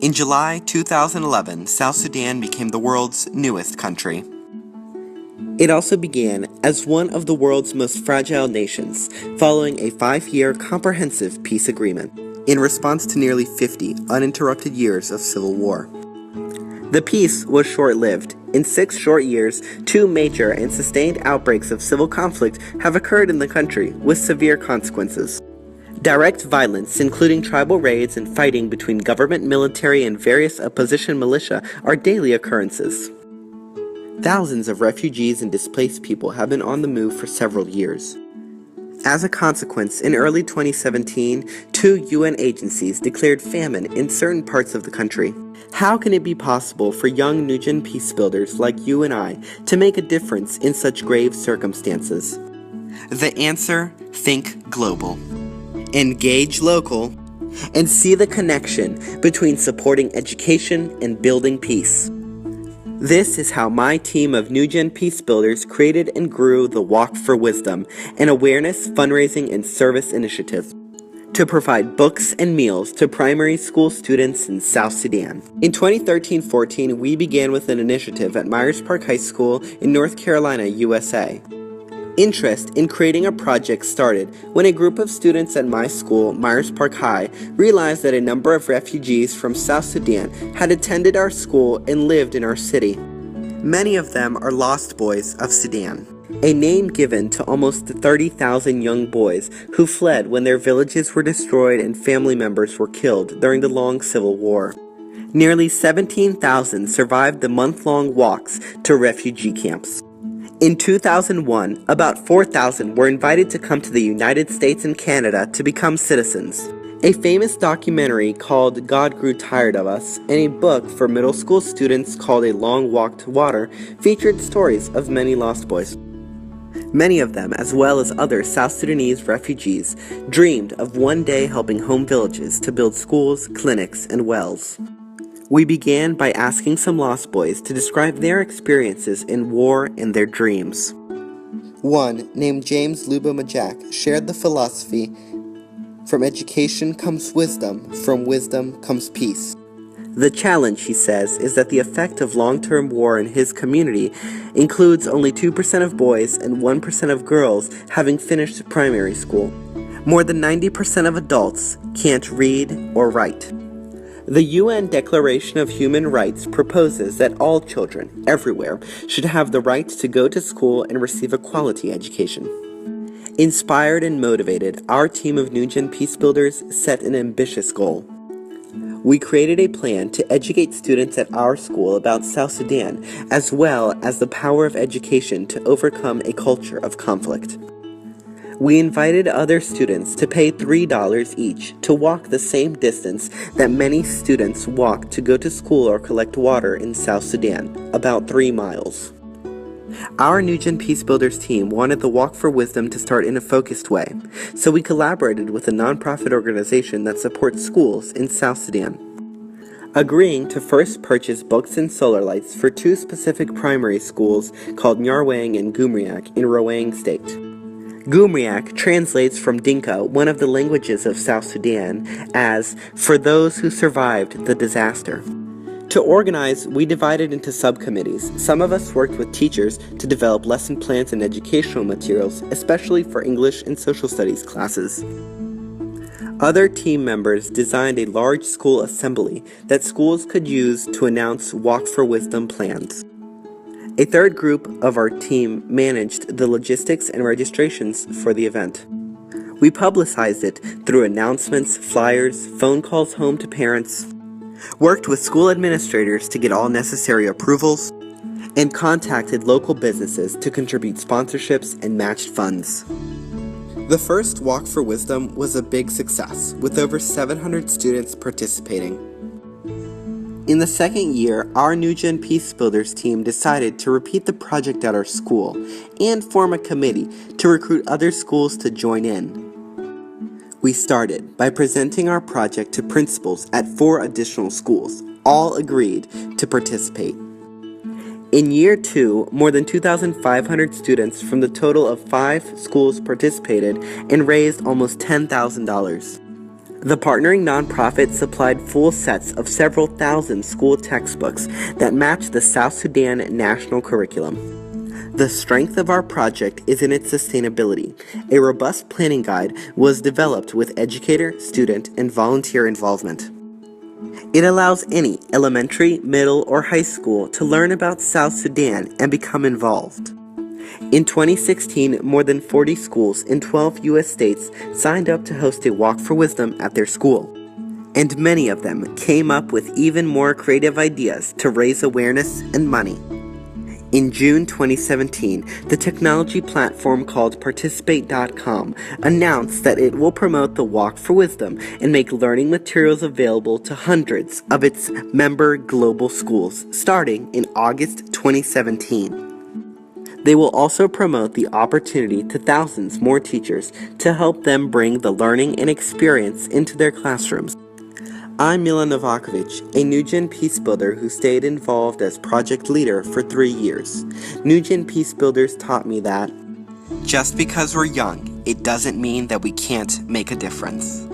In July 2011, South Sudan became the world's newest country. It also began as one of the world's most fragile nations, following a 5-year comprehensive peace agreement, in response to nearly 50 uninterrupted years of civil war. The peace was short-lived. In 6 short years, 2 major and sustained outbreaks of civil conflict have occurred in the country, with severe consequences. Direct violence, including tribal raids and fighting between government, military, and various opposition militia, are daily occurrences. Thousands of refugees and displaced people have been on the move for several years. As a consequence, in early 2017, 2 UN agencies declared famine in certain parts of the country. How can it be possible for young NewGen Peacebuilders like you and I to make a difference in such grave circumstances? The answer: think global. Engage local, and see the connection between supporting education and building peace. This is how my team of NewGen Peacebuilders created and grew the Walk for Wisdom, an awareness, fundraising, and service initiative to provide books and meals to primary school students in South Sudan. In 2013-14, we began with an initiative at Myers Park High School in North Carolina, USA. Interest in creating a project started when a group of students at my school, Myers Park High, realized that a number of refugees from South Sudan had attended our school and lived in our city. Many of them are Lost Boys of Sudan, a name given to almost 30,000 young boys who fled when their villages were destroyed and family members were killed during the long civil war. Nearly 17,000 survived the month-long walks to refugee camps. In 2001, about 4,000 were invited to come to the United States and Canada to become citizens. A famous documentary called God Grew Tired of Us and a book for middle school students called A Long Walk to Water featured stories of many lost boys. Many of them, as well as other South Sudanese refugees, dreamed of one day helping home villages to build schools, clinics, and wells. We began by asking some Lost Boys to describe their experiences in war and their dreams. One, named James Luba Majak, shared the philosophy, "From education comes wisdom, from wisdom comes peace." The challenge, he says, is that the effect of long-term war in his community includes only 2% of boys and 1% of girls having finished primary school. More than 90% of adults can't read or write. The UN Declaration of Human Rights proposes that all children, everywhere, should have the right to go to school and receive a quality education. Inspired and motivated, our team of NewGen Peacebuilders set an ambitious goal. We created a plan to educate students at our school about South Sudan, as well as the power of education to overcome a culture of conflict. We invited other students to pay $3 each to walk the same distance that many students walk to go to school or collect water in South Sudan, about 3 miles. Our NewGen Peacebuilders team wanted the Walk for Wisdom to start in a focused way, so we collaborated with a nonprofit organization that supports schools in South Sudan, agreeing to first purchase books and solar lights for 2 specific primary schools called Nyarwang and Gumriak in Roang State. Gumriak translates from Dinka, one of the languages of South Sudan, as "for those who survived the disaster." To organize, we divided into subcommittees. Some of us worked with teachers to develop lesson plans and educational materials, especially for English and social studies classes. Other team members designed a large school assembly that schools could use to announce Walk for Wisdom plans. A third group of our team managed the logistics and registrations for the event. We publicized it through announcements, flyers, phone calls home to parents, worked with school administrators to get all necessary approvals, and contacted local businesses to contribute sponsorships and matched funds. The first Walk for Wisdom was a big success, with over 700 students participating. In the second year, our NewGen Peacebuilders team decided to repeat the project at our school and form a committee to recruit other schools to join in. We started by presenting our project to principals at 4 additional schools. All agreed to participate. In year 2, more than 2,500 students from the total of 5 schools participated and raised almost $10,000. The partnering nonprofit supplied full sets of several thousand school textbooks that match the South Sudan national curriculum. The strength of our project is in its sustainability. A robust planning guide was developed with educator, student, and volunteer involvement. It allows any elementary, middle, or high school to learn about South Sudan and become involved. In 2016, more than 40 schools in 12 U.S. states signed up to host a Walk for Wisdom at their school. And many of them came up with even more creative ideas to raise awareness and money. In June 2017, the technology platform called Participate.com announced that it will promote the Walk for Wisdom and make learning materials available to hundreds of its member global schools starting in August 2017. They will also promote the opportunity to thousands more teachers to help them bring the learning and experience into their classrooms. I'm Milan Novakovic, a NewGen Peacebuilder who stayed involved as project leader for 3 years. NewGen Peacebuilders taught me that just because we're young, it doesn't mean that we can't make a difference.